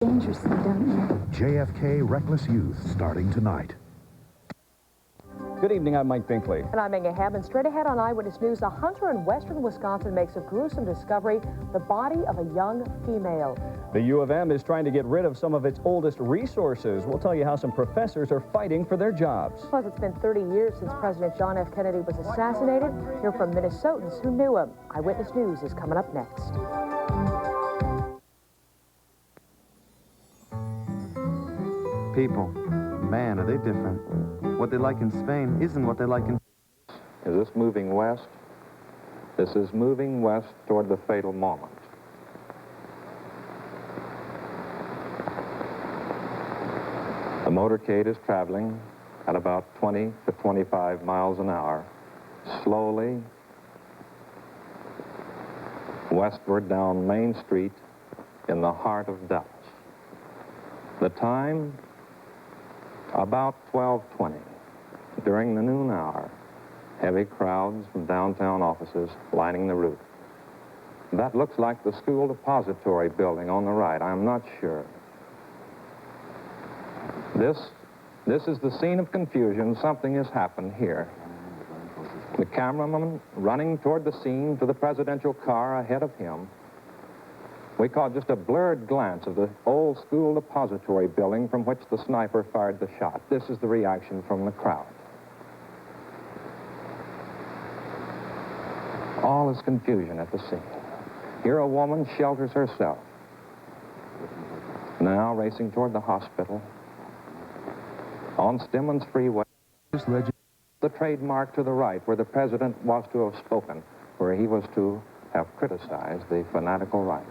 Dangerously, don't you? JFK Reckless Youth, starting tonight. Good evening, I'm Mike Binkley. And I'm Inga Hammond. Straight ahead on Eyewitness News, a hunter in western Wisconsin makes a gruesome discovery, the body of a young female. The U of M is trying to get rid of some of its oldest resources. We'll tell you how some professors are fighting for their jobs. Plus, it's been 30 years since President John F. Kennedy was assassinated. Hear from Minnesotans who knew him. Eyewitness News is coming up next. People, man, are they different. What they like in Spain isn't what they like in... Is this moving west? This is moving west toward the fatal moment. The motorcade is traveling at about 20 to 25 miles an hour, slowly westward down Main Street in the heart of Dallas. The time, about 12:20. During the noon hour, heavy crowds from downtown offices lining the route. That looks like the school depository building on the right. I'm not sure. This is the scene of confusion. Something has happened here. The cameraman running toward the scene to the presidential car ahead of him. We caught just a blurred glance of the old school depository building from which the sniper fired the shot. This is the reaction from the crowd. All is confusion at the scene. Here a woman shelters herself. Now racing toward the hospital. On Stemmons Freeway, the trademark to the right where the president was to have spoken, where he was to have criticized the fanatical right.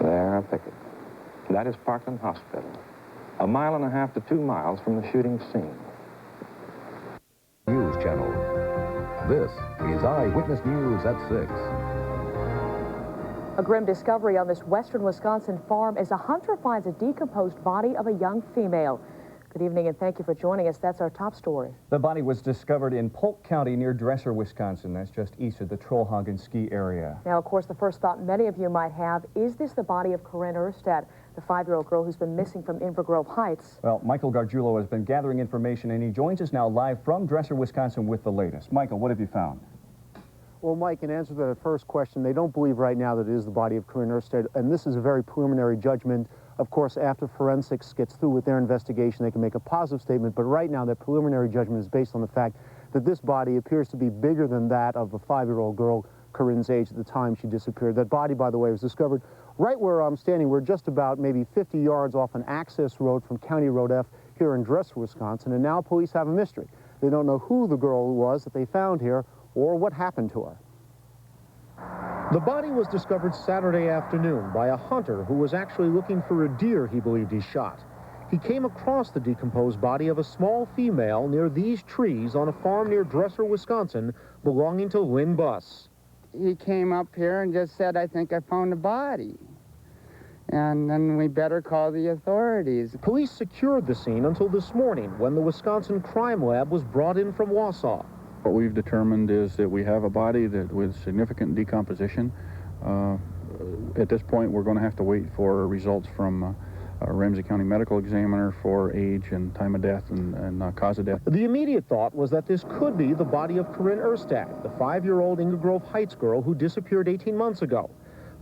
There, a picket. That is Parkland Hospital, 1.5 miles to 2 miles from the shooting scene. News Channel. This is Eyewitness News at 6. A grim discovery on this western Wisconsin farm as a hunter finds a decomposed body of a young female. Good evening and thank you for joining us. That's our top story. The body was discovered in Polk County near Dresser, Wisconsin. That's just east of the Trollhagen ski area. Now, of course, the first thought many of you might have, is this the body of Corinne Erstad, the 5-year-old girl who's been missing from Inver Grove Heights? Well, Michael Gargiulo has been gathering information and he joins us now live from Dresser, Wisconsin with the latest. Michael, what have you found? Well, Mike, in answer to that first question, they don't believe right now that it is the body of Corinne Erstad, and this is a very preliminary judgment. Of course, after forensics gets through with their investigation, they can make a positive statement, but right now that preliminary judgment is based on the fact that this body appears to be bigger than that of the 5-year-old girl, Corinne's age at the time she disappeared. That body, by the way, was discovered right where I'm standing. We're just about maybe 50 yards off an access road from County Road F here in Dresser, Wisconsin, and now police have a mystery. They don't know who the girl was that they found here or what happened to her. The body was discovered Saturday afternoon by a hunter who was actually looking for a deer he believed he shot. He came across the decomposed body of a small female near these trees on a farm near Dresser, Wisconsin, belonging to Lynn Buss. He came up here and just said, "I think I found a body." And then we better call the authorities. Police secured the scene until this morning when the Wisconsin Crime Lab was brought in from Wausau. What we've determined is that we have a body that with significant decomposition. At this point, we're going to have to wait for results from Ramsey County Medical Examiner for age and time of death and cause of death. The immediate thought was that this could be the body of Corinne Erstad, the 5-year-old Inver Grove Heights girl who disappeared 18 months ago.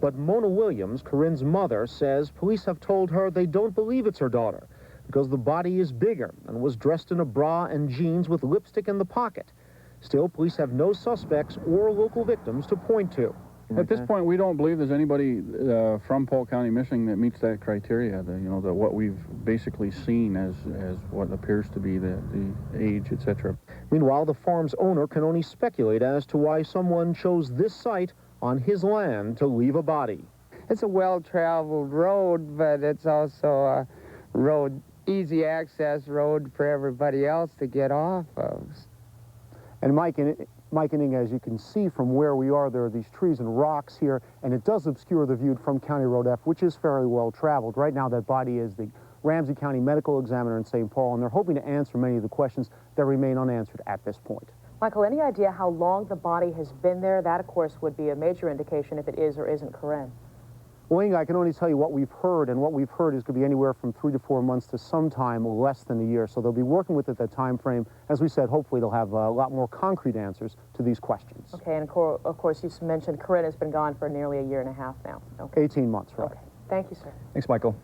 But Mona Williams, Corinne's mother, says police have told her they don't believe it's her daughter because the body is bigger and was dressed in a bra and jeans with lipstick in the pocket. Still, police have no suspects or local victims to point to. At this point, we don't believe there's anybody from Polk County missing that meets that criteria. What we've basically seen as what appears to be the age, etc. Meanwhile, the farm's owner can only speculate as to why someone chose this site on his land to leave a body. It's a well-traveled road, but it's also a road, easy access road for everybody else to get off of. And Mike and Inga, as you can see from where we are, there are these trees and rocks here, and it does obscure the view from County Road F, which is fairly well traveled. Right now, that body is the Ramsey County Medical Examiner in St. Paul, and they're hoping to answer many of the questions that remain unanswered at this point. Michael, any idea how long the body has been there? That, of course, would be a major indication if it is or isn't Corinne. Well, Inga, I can only tell you what we've heard, and what we've heard is going to be anywhere from 3 to 4 months to sometime less than a year. So they'll be working with it that time frame. As we said, hopefully they'll have a lot more concrete answers to these questions. Okay, and of course you mentioned Corinne has been gone for nearly a year and a half now. Okay. 18 months, right. Okay, thank you, sir. Thanks, Michael.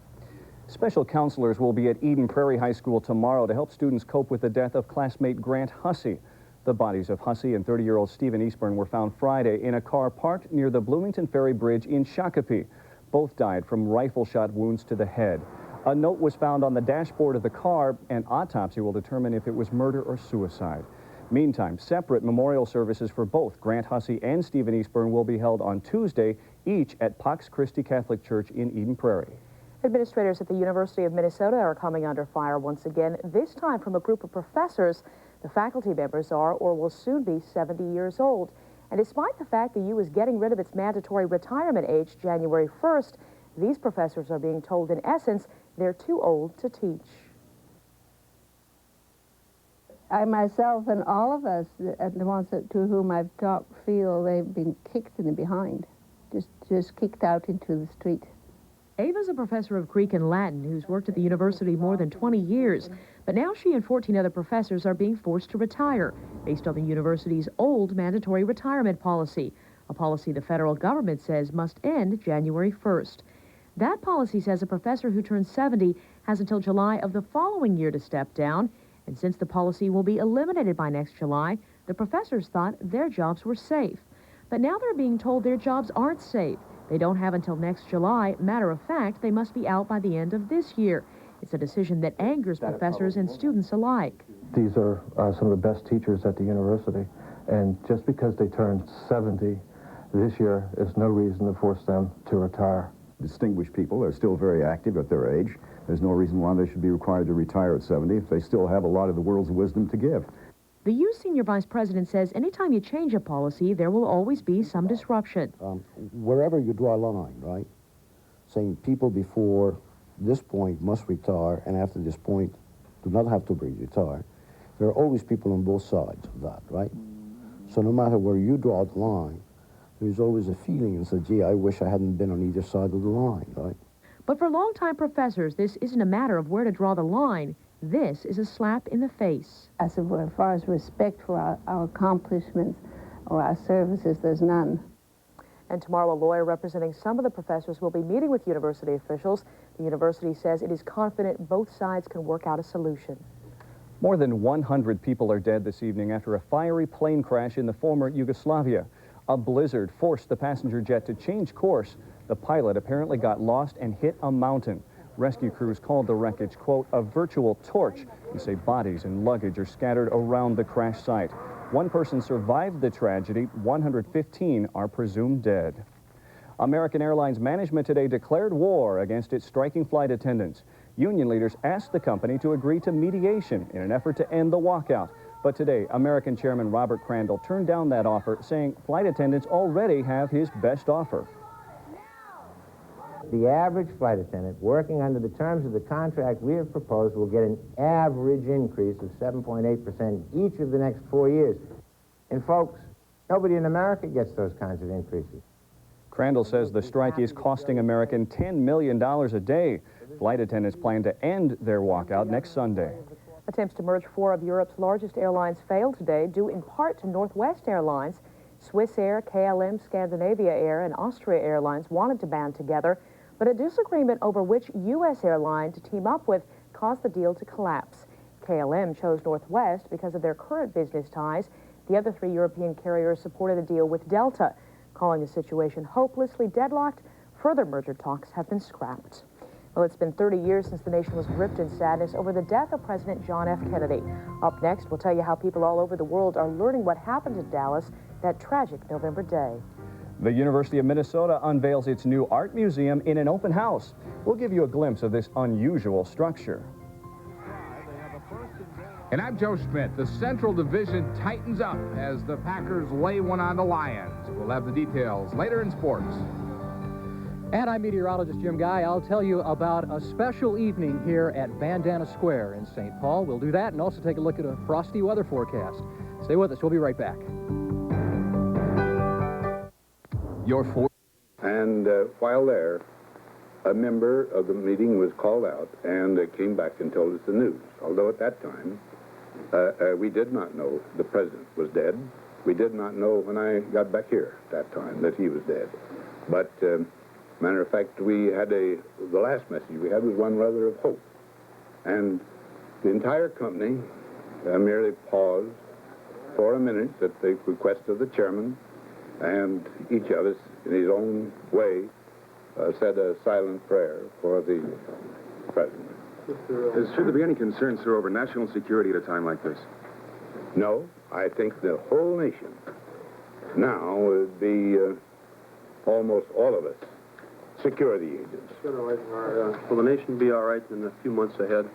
Special counselors will be at Eden Prairie High School tomorrow to help students cope with the death of classmate Grant Hussey. The bodies of Hussey and 30-year-old Stephen Eastburn were found Friday in a car parked near the Bloomington Ferry Bridge in Shakopee. Both died from rifle shot wounds to the head. A note was found on the dashboard of the car. An autopsy will determine if it was murder or suicide. Meantime, separate memorial services for both Grant Hussey and Stephen Eastburn will be held on Tuesday, each at Pax Christi Catholic Church in Eden Prairie. Administrators at the University of Minnesota are coming under fire once again, this time from a group of professors. The faculty members are or will soon be 70 years old. And despite the fact the U is getting rid of its mandatory retirement age January 1st, these professors are being told, in essence, they're too old to teach. I myself and all of us, the ones to whom I've talked, feel they've been kicked in the behind, just kicked out into the street. Ava's a professor of Greek and Latin who's worked at the university more than 20 years, but now she and 14 other professors are being forced to retire based on the university's old mandatory retirement policy, a policy the federal government says must end January 1st. That policy says a professor who turns 70 has until July of the following year to step down, and since the policy will be eliminated by next July, the professors thought their jobs were safe. But now they're being told their jobs aren't safe. They don't have until next July. Matter of fact, they must be out by the end of this year. It's a decision that angers professors and students alike. These are some of the best teachers at the university, and just because they turned 70 this year is no reason to force them to retire. Distinguished people are still very active at their age. There's no reason why they should be required to retire at 70 if they still have a lot of the world's wisdom to give. The U senior vice president says anytime you change a policy, there will always be some disruption. Wherever you draw a line, right, saying people before this point must retire and after this point do not have to retire, there are always people on both sides of that, right? So no matter where you draw the line, there's always a feeling and say, gee, I wish I hadn't been on either side of the line, right? But for longtime professors, this isn't a matter of where to draw the line. This is a slap in the face. As far as respect for our accomplishments or our services, there's none. And tomorrow, a lawyer representing some of the professors will be meeting with university officials. The university says it is confident both sides can work out a solution. More than 100 people are dead this evening after a fiery plane crash in the former Yugoslavia. A blizzard forced the passenger jet to change course. The pilot apparently got lost and hit a mountain. Rescue crews called the wreckage, quote, a virtual torch. They say bodies and luggage are scattered around the crash site. One person survived the tragedy. 115 are presumed dead. American Airlines management today declared war against its striking flight attendants. Union leaders asked the company to agree to mediation in an effort to end the walkout. But today, American Chairman Robert Crandall turned down that offer, saying flight attendants already have his best offer. The average flight attendant working under the terms of the contract we have proposed will get an average increase of 7.8% each of the next 4 years. And folks, nobody in America gets those kinds of increases. Crandall says the strike is costing American $10 million a day. Flight attendants plan to end their walkout next Sunday. Attempts to merge 4 of Europe's largest airlines failed today, due in part to Northwest Airlines. Swiss Air, KLM, Scandinavia Air, and Austria Airlines wanted to band together, but a disagreement over which U.S. airline to team up with caused the deal to collapse. KLM chose Northwest because of their current business ties. The other 3 European carriers supported a deal with Delta. Calling the situation hopelessly deadlocked, further merger talks have been scrapped. Well, it's been 30 years since the nation was gripped in sadness over the death of President John F. Kennedy. Up next, we'll tell you how people all over the world are learning what happened in Dallas that tragic November day. The University of Minnesota unveils its new art museum in an open house. We'll give you a glimpse of this unusual structure. And I'm Joe Schmidt. The Central Division tightens up as the Packers lay one on the Lions. We'll have the details later in sports. And I'm meteorologist Jim Guy. I'll tell you about a special evening here at Bandana Square in St. Paul. We'll do that and also take a look at a frosty weather forecast. Stay with us. We'll be right back. And while there, a member of the meeting was called out and came back and told us the news. Although at that time, we did not know the president was dead. We did not know when I got back here at that time that he was dead. But, matter of fact, we had the last message we had was one rather of hope. And the entire company merely paused for a minute at the request of the chairman, and each of us, in his own way, said a silent prayer for the president. Should there be any concerns, sir, over national security at a time like this? No, I think the whole nation now would be almost all of us security agents. Will the nation be all right in the few months ahead?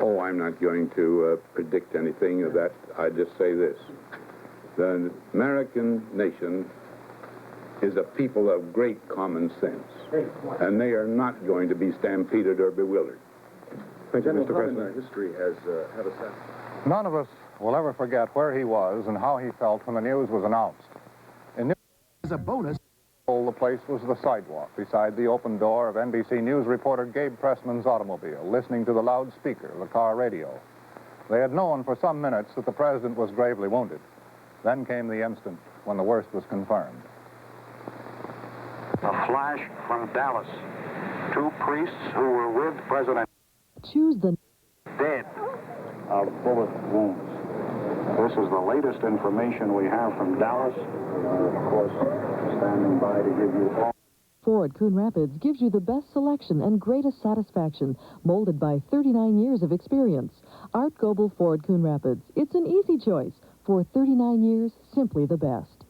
Oh, I'm not going to predict anything of that. I just say this. The American nation is a people of great common sense, and they are not going to be stampeded or bewildered. Thank you, Mr. President. History has had a sense. None of us will ever forget where he was and how he felt when the news was announced. As a bonus, the place was the sidewalk beside the open door of NBC News reporter Gabe Pressman's automobile, listening to the loudspeaker of the car radio. They had known for some minutes that the president was gravely wounded. Then came the instant when the worst was confirmed. A flash from Dallas. 2 priests who were with President Choose the dead of bullet wounds. This is the latest information we have from Dallas. We are, of course, standing by to give you all. Ford Coon Rapids gives you the best selection and greatest satisfaction, molded by 39 years of experience. Art Goebel Ford Coon Rapids. It's an easy choice. For 39 years, simply the best.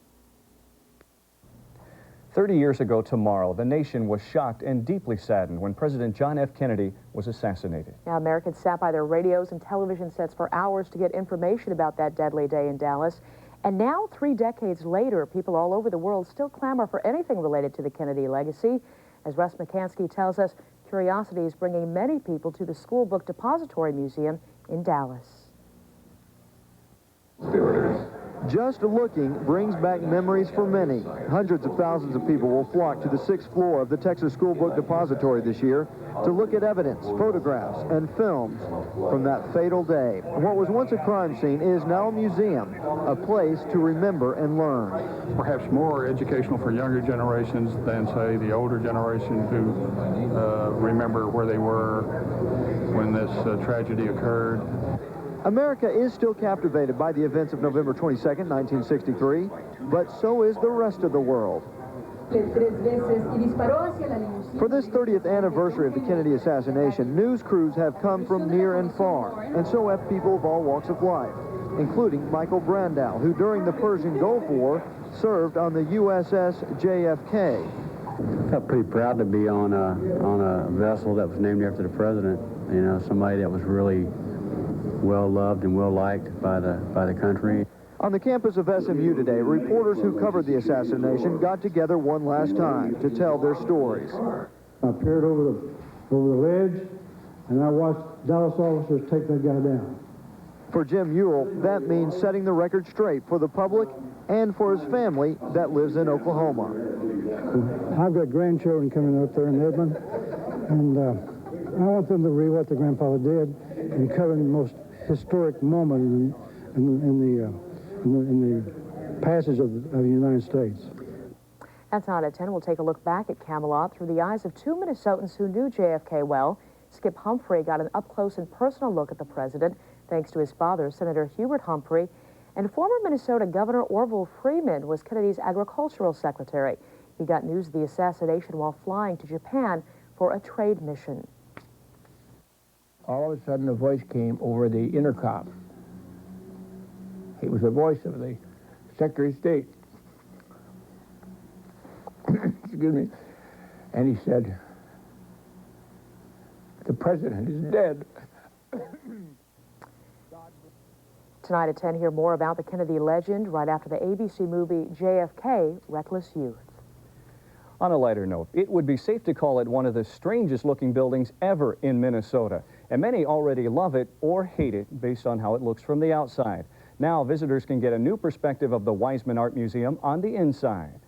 30 years ago tomorrow, the nation was shocked and deeply saddened when President John F. Kennedy was assassinated. Now, Americans sat by their radios and television sets for hours to get information about that deadly day in Dallas. And now, 3 decades later, people all over the world still clamor for anything related to the Kennedy legacy. As Russ McCansky tells us, curiosity is bringing many people to the School Book Depository Museum in Dallas. Just looking brings back memories for many. Hundreds of thousands of people will flock to the 6th floor of the Texas School Book Depository this year to look at evidence, photographs, and films from that fatal day. What was once a crime scene is now a museum, a place to remember and learn. Perhaps more educational for younger generations than, say, the older generation who remember where they were when this tragedy occurred. America is still captivated by the events of November 22nd, 1963, but so is the rest of the world. For this 30th anniversary of the Kennedy assassination, news crews have come from near and far, and so have people of all walks of life, including Michael Brandow, who during the Persian Gulf War served on the USS JFK. I felt pretty proud to be on a vessel that was named after the president. You know, somebody that was really well loved and well liked by the country. On the campus of SMU today, reporters who covered the assassination got together one last time to tell their stories. I peered over the ledge, and I watched Dallas officers take that guy down. For Jim Ewell, that means setting the record straight for the public and for his family that lives in Oklahoma. I've got grandchildren coming up there in Edmond, and I want them to read what their grandfather did and covering the most historic moment in the passage of the United States. That's 9 at 10. We'll take a look back at Camelot through the eyes of 2 Minnesotans who knew JFK well. Skip Humphrey got an up-close and personal look at the president, thanks to his father, Senator Hubert Humphrey. And former Minnesota Governor Orville Freeman was Kennedy's agricultural secretary. He got news of the assassination while flying to Japan for a trade mission. All of a sudden, a voice came over the intercom. It was the voice of the Secretary of State. Excuse me. And he said, "The president is dead." Tonight at 10, hear more about the Kennedy legend right after the ABC movie JFK, Reckless Youth. On a lighter note, it would be safe to call it one of the strangest looking buildings ever in Minnesota. And many already love it or hate it based on how it looks from the outside. Now visitors can get a new perspective of the Weisman Art Museum on the inside.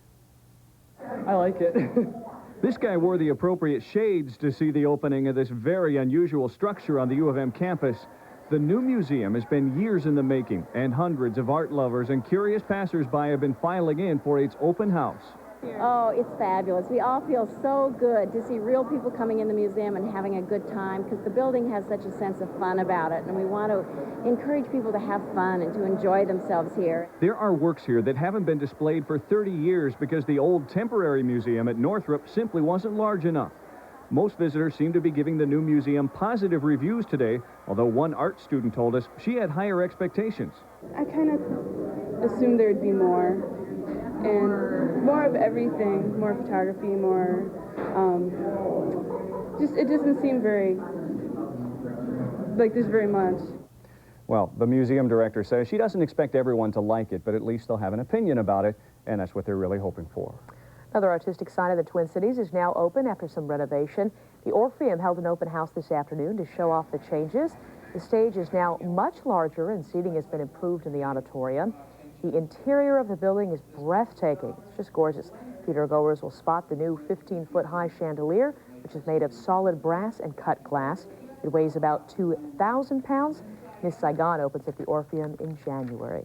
I like it. This guy wore the appropriate shades to see the opening of this very unusual structure on the U of M campus. The new museum has been years in the making, and hundreds of art lovers and curious passers-by have been filing in for its open house. Oh, it's fabulous. We all feel so good to see real people coming in the museum and having a good time, because the building has such a sense of fun about it, and we want to encourage people to have fun and to enjoy themselves here. There are works here that haven't been displayed for 30 years because the old temporary museum at Northrop simply wasn't large enough. Most visitors seem to be giving the new museum positive reviews today, although one art student told us she had higher expectations. I kind of assumed there would be more, and more of everything, more photography, more, it doesn't seem very, like there's very much. Well, the museum director says she doesn't expect everyone to like it, but at least they'll have an opinion about it, and that's what they're really hoping for. Another artistic sign of the Twin Cities is now open after some renovation. The Orpheum held an open house this afternoon to show off the changes. The stage is now much larger and seating has been improved in the auditorium. The interior of the building is breathtaking. It's just gorgeous. Theatergoers will spot the new 15-foot high chandelier, which is made of solid brass and cut glass. It weighs about 2,000 pounds. Miss Saigon opens at the Orpheum in January.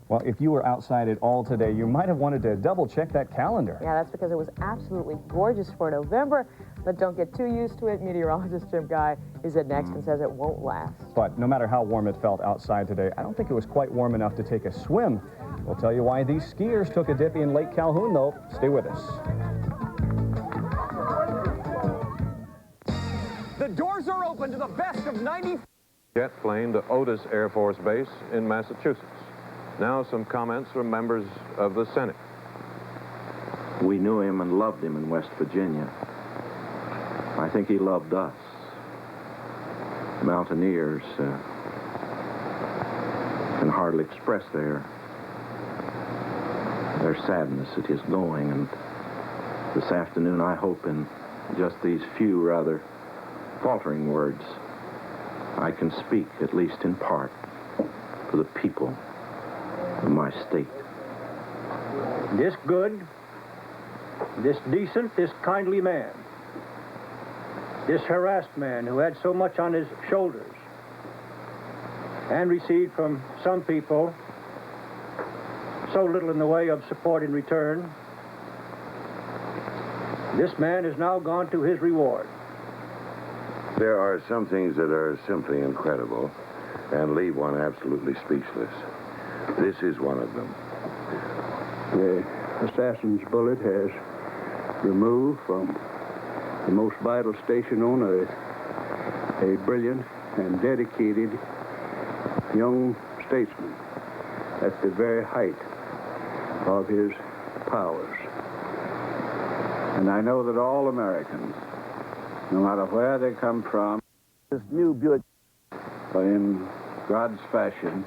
Well, if you were outside at all today, you might have wanted to double-check that calendar. Yeah, that's because it was absolutely gorgeous for November, but don't get too used to it. Meteorologist Jim Guy is at next and says it won't last. But no matter how warm it felt outside today, I don't think it was quite warm enough to take a swim. We'll tell you why these skiers took a dip in Lake Calhoun, though. Stay with us. The doors are open to the best of 90... Jet plane to Otis Air Force Base in Massachusetts. Now some comments from members of the Senate. We knew him and loved him in West Virginia. I think he loved us. Mountaineers can hardly express their sadness at his going. And this afternoon, I hope in just these few rather faltering words, I can speak, at least in part, for the people of my state. This good, this decent, this kindly man, this harassed man who had so much on his shoulders and received from some people so little in the way of support in return, this man is now gone to his reward. There are some things that are simply incredible and leave one absolutely speechless. This is one of them. The assassin's bullet has removed from the most vital station on earth a brilliant and dedicated young statesman at the very height of his powers. And I know that all Americans, no matter where they come from, this new Buick, in God's fashion,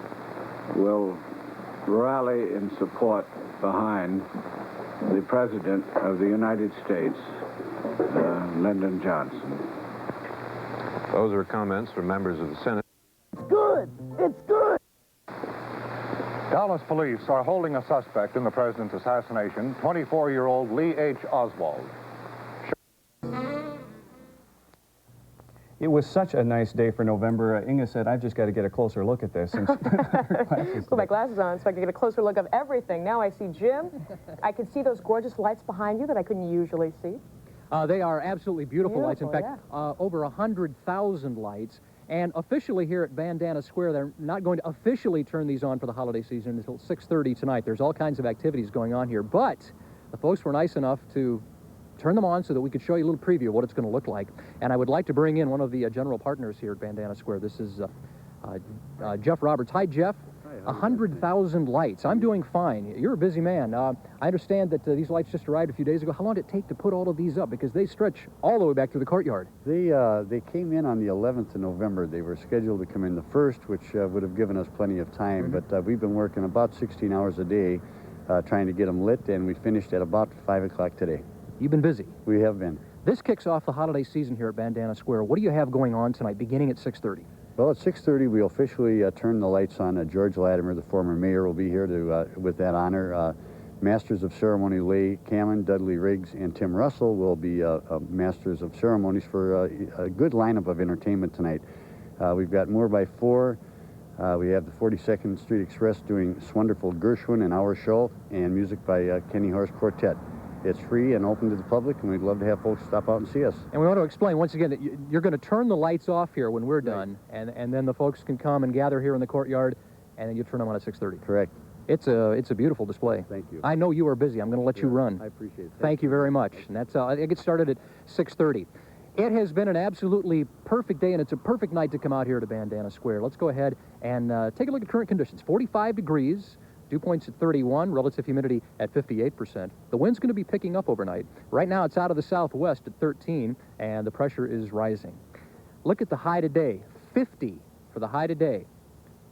will rally in support behind the President of the United States, Lyndon Johnson. Those are comments from members of the Senate. It's good! It's good! Dallas police are holding a suspect in the president's assassination, 24-year-old Lee H. Oswald. It was such a nice day for November. Inga said, I've just got to get a closer look at this. And put my glasses on so I can get a closer look of everything. Now I see Jim. I can see those gorgeous lights behind you that I couldn't usually see. They are absolutely beautiful lights. In fact, over 100,000 lights. And officially here at Bandana Square, they're not going to officially turn these on for the holiday season until 6:30 tonight. There's all kinds of activities going on here. But the folks were nice enough to turn them on so that we could show you a little preview of what it's going to look like. And I would like to bring in one of the general partners here at Bandana Square. This is Jeff Roberts. Hi, Jeff. 100,000 lights. I'm doing fine. You're a busy man. I understand that these lights just arrived a few days ago. How long did it take to put all of these up? Because they stretch all the way back to the courtyard. They came in on the 11th of November. They were scheduled to come in the 1st, which would have given us plenty of time. But we've been working about 16 hours a day trying to get them lit, and we finished at about 5 o'clock today. You've been busy. We have been. This kicks off the holiday season here at Bandana Square. What do you have going on tonight, beginning at 6:30? Well, at 6:30, we officially turn the lights on. George Latimer, the former mayor, will be here to with that honor. Masters of Ceremony Leigh Cameron, Dudley Riggs, and Tim Russell will be Masters of Ceremonies for a good lineup of entertainment tonight. We've got More by Four. We have the 42nd Street Express doing Swonderful Gershwin, an hour show, and music by Kenny Horse Quartet. It's free and open to the public, and we'd love to have folks stop out and see us. And we want to explain, once again, that you're going to turn the lights off here when we're done, and then the folks can come and gather here in the courtyard, and then you turn them on at 6:30. Correct. It's a beautiful display. Thank you. I know you are busy. I'm going to let you run. I appreciate it. Thank you very much. And that's it gets started at 6:30. It has been an absolutely perfect day, and it's a perfect night to come out here to Bandana Square. Let's go ahead and take a look at current conditions. 45 degrees, dew points at 31, relative humidity at 58%. The wind's going to be picking up overnight. Right now, it's out of the southwest at 13, and the pressure is rising. Look at the high today, 50 for the high today.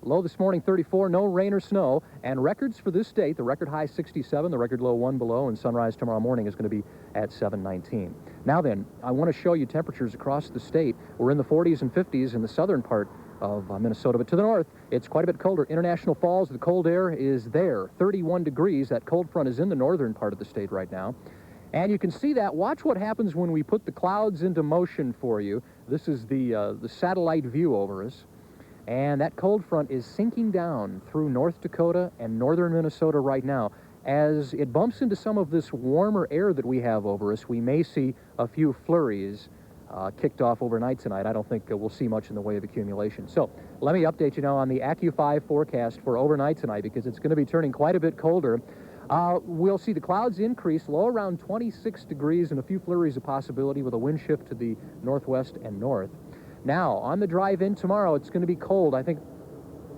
Low this morning, 34, no rain or snow, and records for this date, the record high 67, the record low 1 below, and sunrise tomorrow morning is going to be at 7:19. Now then, I want to show you temperatures across the state. We're in the 40s and 50s in the southern part of Minnesota, but to the north, it's quite a bit colder. International Falls, the cold air is there, 31 degrees. That cold front is in the northern part of the state right now. And you can see that. Watch what happens when we put the clouds into motion for you. This is the satellite view over us. And that cold front is sinking down through North Dakota and northern Minnesota right now. As it bumps into some of this warmer air that we have over us, we may see a few flurries kicked off overnight tonight. I don't think we'll see much in the way of accumulation. So let me update you now on the AccuFi forecast for overnight tonight, because it's going to be turning quite a bit colder. We'll see the clouds increase, low around 26 degrees, and a few flurries a possibility with a wind shift to the northwest and north. Now, on the drive in tomorrow, it's going to be cold. I think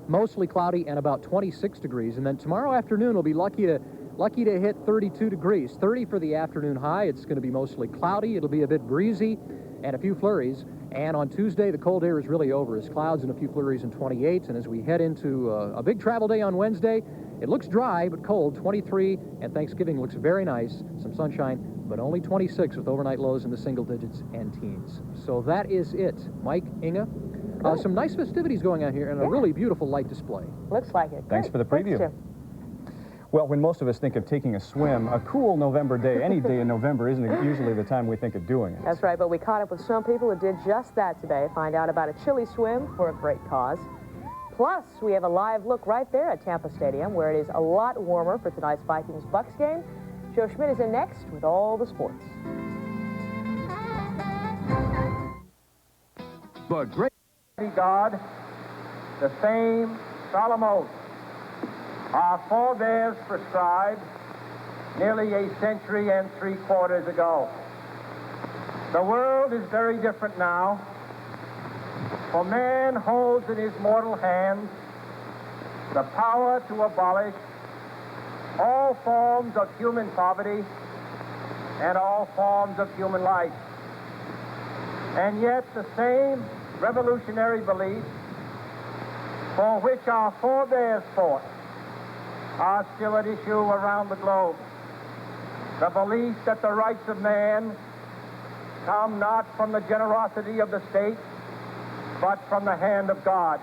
mostly cloudy and about 26 degrees. And then tomorrow afternoon, we'll be lucky to hit 32 degrees. 30 for the afternoon high. It's going to be mostly cloudy. It'll be a bit breezy and a few flurries. And on Tuesday, the cold air is really over. It's clouds and a few flurries and 28. And as we head into a big travel day on Wednesday, it looks dry but cold, 23. And Thanksgiving looks very nice, some sunshine, but only 26 with overnight lows in the single digits and teens. So that is it. Mike, Inga, some nice festivities going on here and a really beautiful light display. Looks like it. Thanks Great. for the preview. Thanks, Jim. Well, when most of us think of taking a swim, a cool November day, any day in November isn't usually the time we think of doing it. That's right, but we caught up with some people who did just that today. Find out about a chilly swim for a great cause. Plus, we have a live look right there at Tampa Stadium, where it is a lot warmer for tonight's Vikings-Bucks game. Joe Schmidt is in next with all the sports. The great God, the same solemn oath our forebears prescribed nearly a century and 3/4 ago. The world is very different now, for man holds in his mortal hands the power to abolish all forms of human poverty and all forms of human life. And yet the same revolutionary beliefs for which our forebears fought are still at issue around the globe. The belief that the rights of man come not from the generosity of the state, but from the hand of God.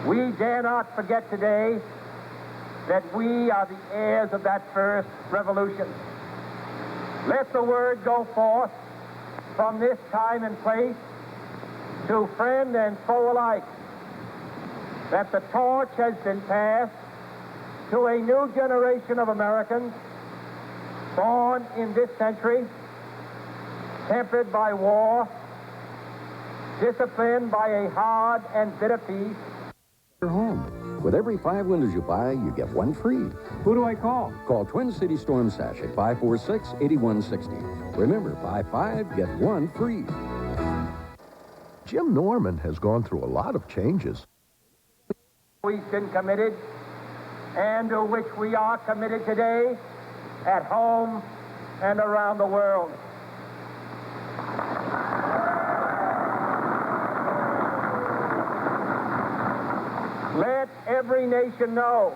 We dare not forget today that we are the heirs of that first revolution. Let the word go forth from this time and place to friend and foe alike that the torch has been passed to a new generation of Americans born in this century, tempered by war, disciplined by a hard and bitter peace. Your home. With every 5 windows you buy, you get 1 free. Who do I call? Call Twin City Storm Sash at 546-8160. Remember, buy 5, get 1 free. Jim Norman has gone through a lot of changes. We've been committed, and to which we are committed today at home and around the world. Let every nation know.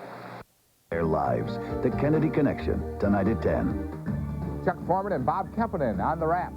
Their lives. The Kennedy Connection, tonight at 10. Chuck Foreman and Bob Kempinen on the wrap.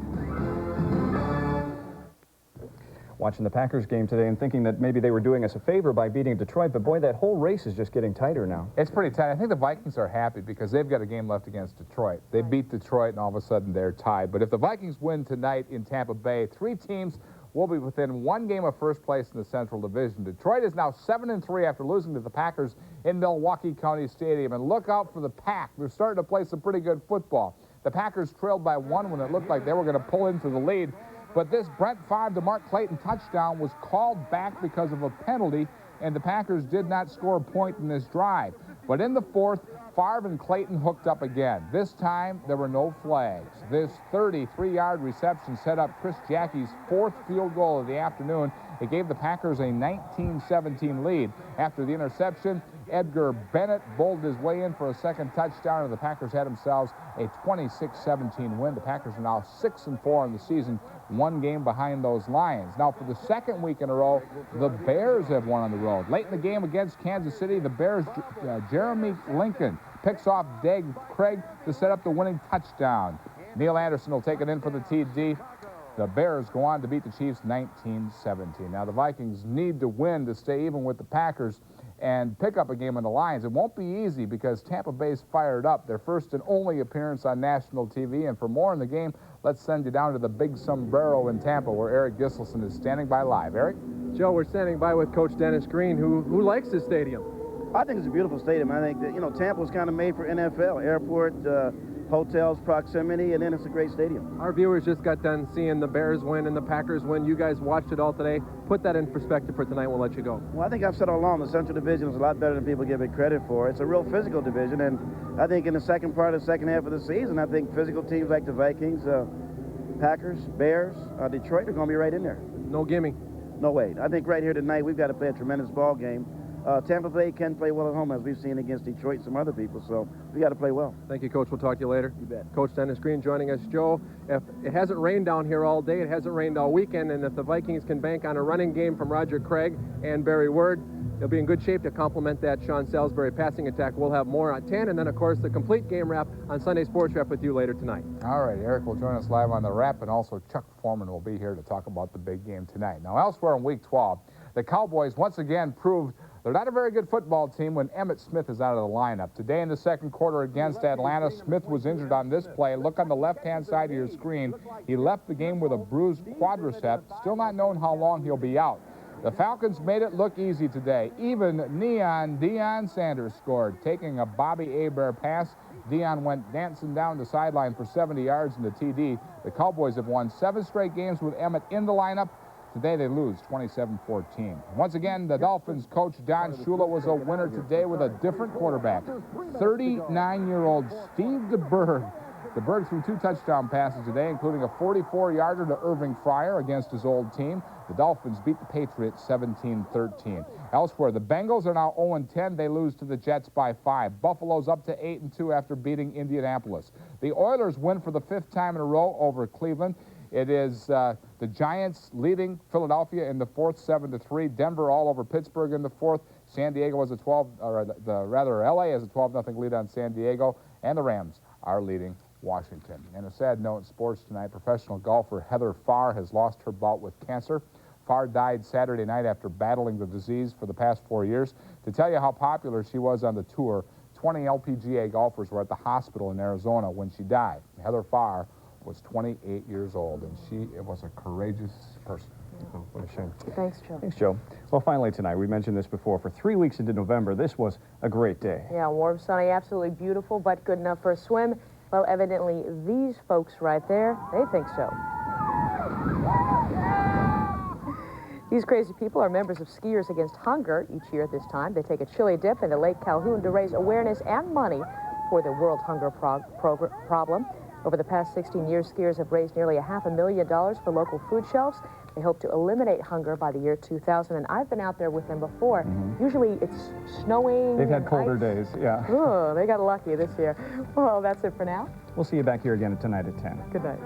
watching the Packers game today and thinking that maybe they were doing us a favor by beating Detroit, but boy, that whole race is just getting tighter now. It's pretty tight. I think the Vikings are happy because they've got a game left against Detroit. They beat Detroit, and all of a sudden they're tied. But if the Vikings win tonight in Tampa Bay, 3 teams will be within 1 game of first place in the Central Division. Detroit is now 7-3 after losing to the Packers in Milwaukee County Stadium. And look out for the Pack. They're starting to play some pretty good football. The Packers trailed by 1 when it looked like they were going to pull into the lead. But this Brent Favre to Mark Clayton touchdown was called back because of a penalty, and the Packers did not score a point in this drive. But in the 4th, Favre and Clayton hooked up again. This time, there were no flags. This 33-yard reception set up Chris Jackie's 4th field goal of the afternoon. It gave the Packers a 19-17 lead. After the interception, Edgar Bennett bowled his way in for a second touchdown, and the Packers had themselves a 26-17 win. The Packers are now 6-4 in the season, 1 game behind those Lions. Now, for the 2nd week in a row, the Bears have won on the road. Late in the game against Kansas City, the Bears' Jeremy Lincoln picks off Dave Craig to set up the winning touchdown. Neil Anderson will take it in for the TD. The Bears go on to beat the Chiefs 19-17. Now, the Vikings need to win to stay even with the Packers and pick up a game on the Lions. It won't be easy because Tampa Bay's fired up. Their first and only appearance on national TV. And for more in the game, let's send you down to the Big Sombrero in Tampa, where Eric Gisselson is standing by live. Eric? Joe, we're standing by with Coach Dennis Green, who likes this stadium. I think it's a beautiful stadium. I think that, you know, Tampa was kind of made for NFL. Airport, hotels, proximity, and then it's a great stadium. Our viewers just got done seeing the Bears win and the Packers win. You guys watched it all today. Put that in perspective for tonight. We'll let you go. Well, I think I've said all along the Central Division is a lot better than people give it credit for. It's a real physical division, and I think in the second part of the second half of the season, I think physical teams like the Vikings, Packers, Bears, Detroit are going to be right in there. No gimme. No way. I think right here tonight we've got to play a tremendous ball game. Tampa Bay can play well at home, as we've seen against Detroit and some other people, so we got to play well. Thank you, Coach. We'll talk to you later. You bet. Coach Dennis Green joining us. Joe, if it hasn't rained down here all day, it hasn't rained all weekend, and if the Vikings can bank on a running game from Roger Craig and Barry Word, they'll be in good shape to complement that Sean Salisbury passing attack. We'll have more at 10, and then, of course, the complete game wrap on Sunday Sports Wrap with you later tonight. All right, Eric will join us live on the wrap, and also Chuck Foreman will be here to talk about the big game tonight. Now, elsewhere in Week 12, the Cowboys once again proved they're not a very good football team when Emmitt Smith is out of the lineup. Today in the second quarter against Atlanta, Smith was injured on this play. Look on the left-hand side of your screen. He left the game with a bruised quadricep. Still not known how long he'll be out. The Falcons made it look easy today. Even Neon Deion Sanders scored, taking a Bobby Hebert pass. Deion went dancing down the sideline for 70 yards in the TD. The Cowboys have won 7 straight games with Emmitt in the lineup. Today they lose 27-14. Once again, the Dolphins coach Don Shula was a winner today with a different quarterback. 39-year-old Steve DeBerg. DeBerg threw 2 touchdown passes today, including a 44-yarder to Irving Fryer against his old team. The Dolphins beat the Patriots 17-13. Elsewhere, the Bengals are now 0-10. They lose to the Jets by 5. Buffalo's up to 8-2 after beating Indianapolis. The Oilers win for the 5th time in a row over Cleveland. It is the Giants leading Philadelphia in the 4th, 7-3. Denver all over Pittsburgh in the 4th. San Diego has a LA has a 12-0 lead on San Diego, and the Rams are leading Washington. And a sad note in sports tonight, professional golfer Heather Farr has lost her bout with cancer. Farr died Saturday night after battling the disease for the past 4 years. To tell you how popular she was on the tour, 20 LPGA golfers were at the hospital in Arizona when she died. Heather Farr was 28 years old, and she was a courageous person. Oh, what a shame. Thanks, Joe. Thanks, Joe. Well, finally tonight, we mentioned this before, for 3 weeks into November, this was a great day. Yeah, warm, sunny, absolutely beautiful, but good enough for a swim. Well, evidently, these folks right there, they think so. These crazy people are members of Skiers Against Hunger. Each year at this time, they take a chili dip into Lake Calhoun to raise awareness and money for the World Hunger problem. Over the past 16 years, skiers have raised nearly $500,000 for local food shelves. They hope to eliminate hunger by the year 2000, and I've been out there with them before. Usually it's snowing. They've had colder days, yeah. Oh, they got lucky this year. Well, that's it for now. We'll see you back here again tonight at 10. Good night.